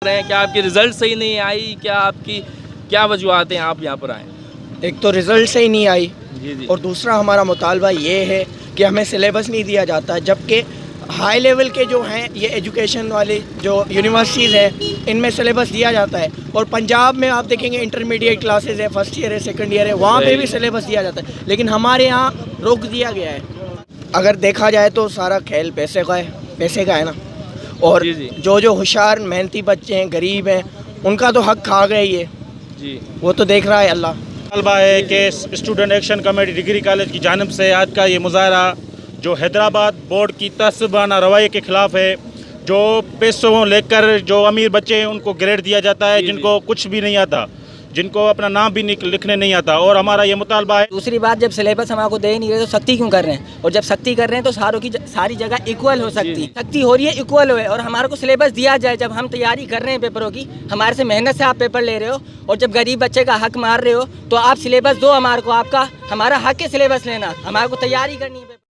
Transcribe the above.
رہے ہیں؟ کیا آپ کی رزلٹ صحیح نہیں آئی؟ کیا آپ کی کیا وجوہات ہیں آپ یہاں پر آئیں؟ ایک تو رزلٹ صحیح نہیں آئی، جی اور دوسرا ہمارا مطالبہ یہ ہے کہ ہمیں سلیبس نہیں دیا جاتا، جبکہ ہائی لیول کے جو ہیں یہ ایجوکیشن والے جو یونیورسٹیز ہیں ان میں سلیبس دیا جاتا ہے، اور پنجاب میں آپ دیکھیں گے انٹرمیڈیٹ کلاسز ہے، فرسٹ ایئر ہے، سیکنڈ ایئر ہے، وہاں پہ بھی سلیبس دیا جاتا ہے، لیکن ہمارے یہاں روک دیا گیا ہے۔ اگر دیکھا جائے تو سارا کھیل پیسے کا ہے نا، اور جی جو ہوشیار محنتی بچے ہیں، غریب ہیں، ان کا تو حق کھا گئے یہ، جی وہ تو دیکھ رہا ہے اللہ۔ طالبہ ہے کہ student action committee degree college کی جانب سے آج کا یہ مظاہرہ جو حیدرآباد بورڈ کی تعصبانہ رویے کے خلاف ہے، جو پیسوں لے کر جو امیر بچے ہیں ان کو گریڈ دیا جاتا ہے، جن کو کچھ بھی نہیں آتا، جن کو اپنا نام بھی لکھنے نہیں آتا، اور ہمارا یہ مطالبہ ہے۔ دوسری بات، جب سلیبس ہمارے کو دے نہیں رہے تو سختی کیوں کر رہے ہیں؟ اور جب سختی کر رہے ہیں تو ساری جگہ ایکول ہو سکتی، سختی ہو رہی ہے ایکول ہوئے، اور ہمارے کو سلیبس دیا جائے۔ جب ہم تیاری کر رہے ہیں پیپروں کی، ہمارے سے محنت سے آپ پیپر لے رہے ہو، اور جب غریب بچے کا حق مار رہے ہو تو آپ سلیبس دو ہمارے کو، ہمارا حق ہے سلیبس لینا، ہمارے کو تیاری کرنی ہے۔